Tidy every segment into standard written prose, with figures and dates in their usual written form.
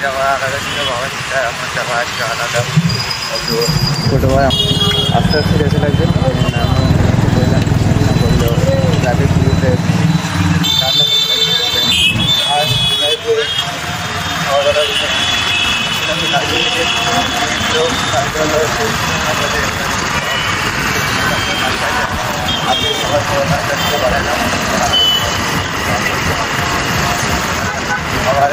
যাওয়া আলাদা ছিল, বাবার ইচ্ছা আমার যাওয়া আজকে আলাদা। ছোটো ভাই আস্তে আস্তে যেতে লাগছে, আমি বললাম না বললো ট্রাফিক পুলিশে আর খাওয়া দাওয়া আপনি সবার খাওয়া করতে পারেন না আবার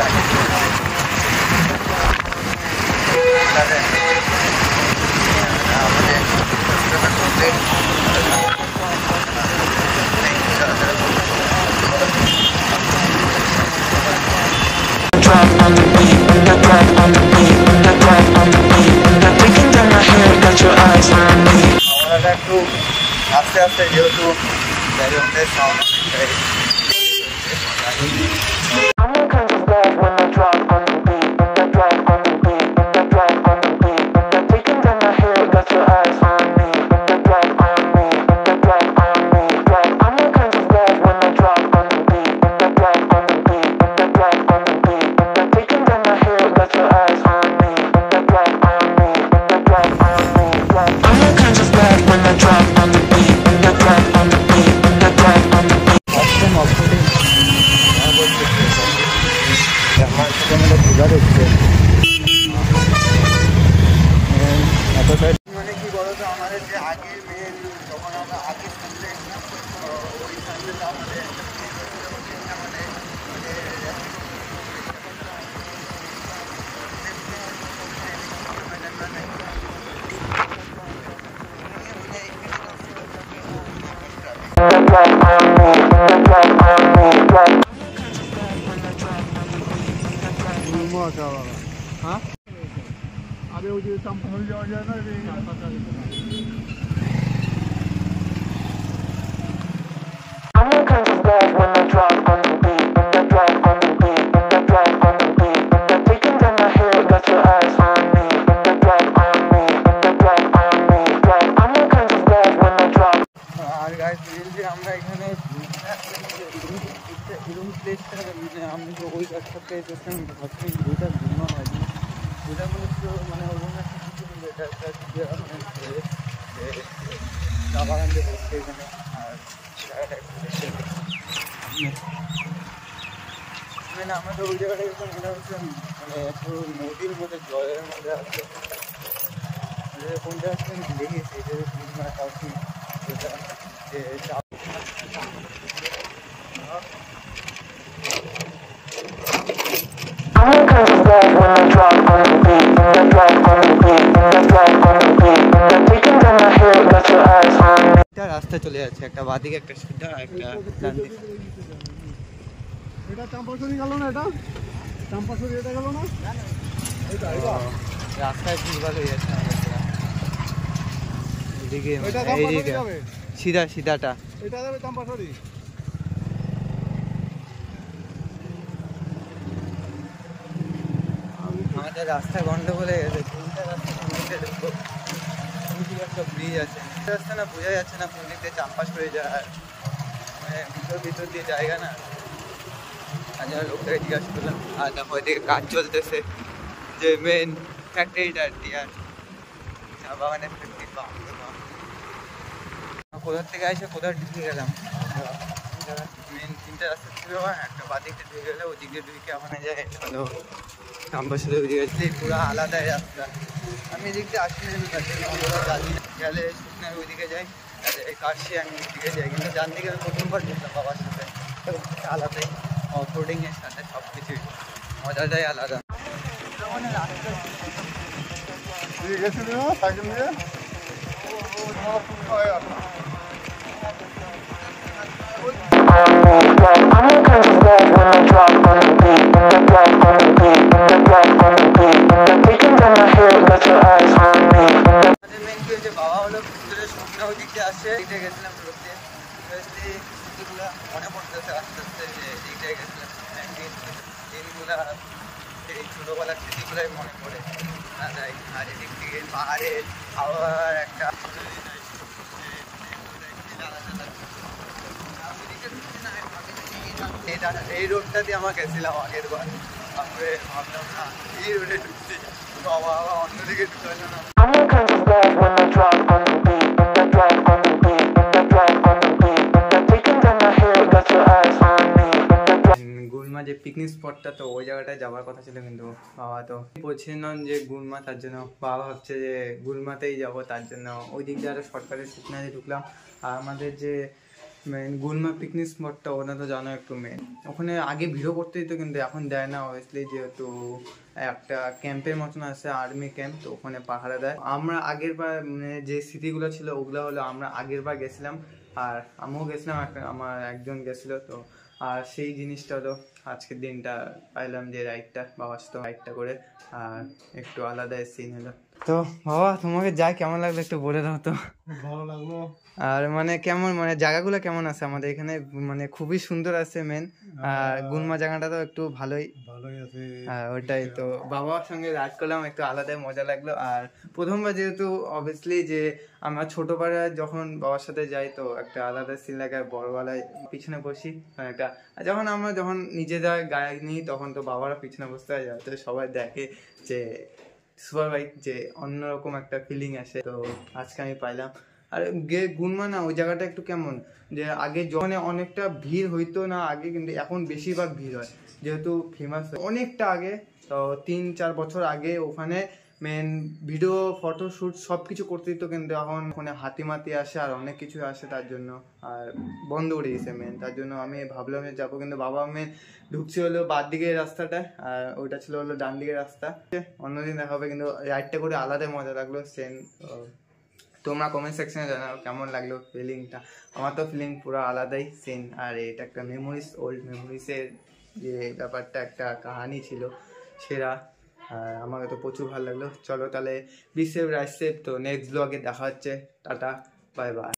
একটু আস্তে আস্তে যেহেতু মানে কি বলতো আমাদের যে আগে মেন যখন আমরা আগে সামনে ওই সামনেটা আমাদের हाँ अरे वो जो चंपासरी जाओ जाए ना আমরা এখানে রুম প্লেসটা আমি তো ওই একটা প্লেস আছে ভাবছি দুইটা ঘুমা হয়নি দুটা মানে ওরকম একটা কিছু এটা একটা চা বাগান দিয়ে বসছে এখানে আর মানে আমাদের ওই জায়গাটা মনে হচ্ছে মানে একটু নদীর মধ্যে জলের মধ্যে আছে কোনটা আসলে আমি দেখেছি যে কাউকে যেটা যে রাস্তা চলে যাচ্ছে একটা বাদিকে একটা সিধা একটা ডান দিকে এটা চম্পাসরি গেল না এটা চম্পাসরি এটা গেল না এটা এটা রাস্তায় ভুলভাল হয়ে যাচ্ছে এদিকে এইদিকে সিধা সিধাটা এটা যাবে চম্পাসরি আমাদের রাস্তা গন্ডগোল হয়ে গেছে তিনটা রাস্তা ঢুকবো একটা ব্রিজ আছে রাস্তা না বোঝা যাচ্ছে না কোন দিক দিয়ে চাম্পাস হয়ে যায় মানে ভিতর দিয়ে জায়গা না হাজার লোকটাকে জিজ্ঞাসা করলাম আর দেখো ওইদিকে কাজ চলতেছে যে মেন ফ্যাক্টরিটা আর কি আর চা বাগানের ফ্যাক্টরি কোথার থেকে আসে কোথার ঢুকে গেলাম মেন তিনটা রাস্তা ছিল একটা বাদিকটা ঢুকে গেলে ওই দিকে ঢুকে ওখানে যায় হলো চাম্পাসের ওই দিকে পুরো আলাদাই রাস্তা আমি এদিক দিয়ে আসি গেলে শুকনার ওইদিকে যাই কাশি আমি ওইদিকে যাই কিন্তু যার দিকে আমি প্রথমবার ঢুকলাম বাবার সাথে আলাদাই অফরোডিংয়ের সাথে সব কিছুই মজাটাই আলাদা সাইকেল নিয়ে আস্তে আস্তে যে এগিয়ে গেছিলাম দিনগুলা সেই ছোটোবেলার স্মৃতিগুলোই মনে পড়ে আর এদিক থেকে পাহাড়ের আবার একটা এই রোডটা দিয়ে আমরা গেছিলাম আগের বার, তারপরে ভাবলাম না এই রোডে ঢুকতে বাবা আবার অন্যদিকে ঢুকতে না। গুলমা যে পিকনিক স্পটটা, তো ওই জায়গাটায় যাওয়ার কথা ছিল, কিন্তু বাবা তো বলছিলেন যে গুলমা, তার জন্য বাবা ভাবছে যে গুলমাতেই যাব, তার জন্য ওই দিক দিয়ে আরো শর্টকাটের সিগনালে ঢুকলাম। আর আমাদের যে মেন গুলমা পিকনিক স্পটটা, ওটা তো জানো একটু মেন, ওখানে আগে ভিডিও করতে দিত কিন্তু এখন দেয় না অবভিয়াসলি, যেহেতু একটা ক্যাম্পের মতন আছে, আর্মি ক্যাম্প, তো ওখানে পাহারা দেয়। আমরা আগের বার মানে যে স্মৃতিগুলো ছিল ওগুলো হলো আমরা আগের বার গেছিলাম, আর আমিও গেছিলাম, আমার একজন গেছিলো, তো আর সেই জিনিসটা হলো আজকের দিনটা পাইলাম যে রাইডটা বাবার সাথে রাইডটা করে, আর একটু আলাদা সিন হলো। তো বাবা তোমাকে যাই কেমন লাগলো একটু বলে দাও তো। ভালো লাগলো। আর মানে কেমন, মানে জায়গাগুলো কেমন আছে আমাদের এখানে, মানে খুবই সুন্দর আছে মেন, আর গুলমা জায়গাটা তো একটু ভালোই আছে। ওটাই তো বাবার সঙ্গে রাইড করলাম, একটু আলাদাই মজা লাগলো। আর প্রথমবার যেহেতু অবভিয়াসলি যে আমরা ছোটবেলায় যখন বাবার সাথে যাই, তো একটা আলাদা সিন লাগে, বড়বেলায় পিছনে বসি একটা, যখন আমরা যখন নিজেরা গায়ে নিই তখন তো বাবারা পিছনে বসতে হয়, তো সবাই দেখে যে সুপার বাইক, যে অন্যরকম একটা ফিলিং আসে, তো আজকে আমি পাইলাম। আর গুলমা না ওই জায়গাটা একটু কেমন, যে আগে যখন অনেকটা ভিড় হইতো না আগে, কিন্তু এখন বেশিরভাগ ভিড় হয় যেহেতু ফেমাস অনেকটা আগে, তো 3-4 বছর আগে ওখানে মেন ভিডিও ফটোশ্যুট সব কিছু করতে দিত, কিন্তু এখন ওখানে হাতিমাতি আসে আর অনেক কিছু আসে, তার জন্য আর বন্ধ করে দিয়েছে মেন। তার জন্য আমি ভাবলাম যে যাবো, কিন্তু বাবা মেন ঢুকছে হলো বাদ দিকের রাস্তাটা, আর ওইটা ছিল হলো ডান দিকের রাস্তা। অন্যদিন দেখা হবে, কিন্তু রাইডটা করে আলাদা মজা লাগলো সেন। তোমরা কমেন্ট সেকশনে জানাও কেমন লাগলো ফিলিংটা, আমার তো ফিলিং পুরো আলাদাই সিন। আর এটা একটা মেমোরিজ, ওল্ড মেমোরিজের যে ব্যাপারটা, একটা কাহানি ছিল সেরা, আর আমাকে তো প্রচুর ভালো লাগলো। চলো তাহলে বি সেফ, রাইড সেফ, তো নেক্সট ব্লগে দেখা হচ্ছে, টাটা বাই বাই।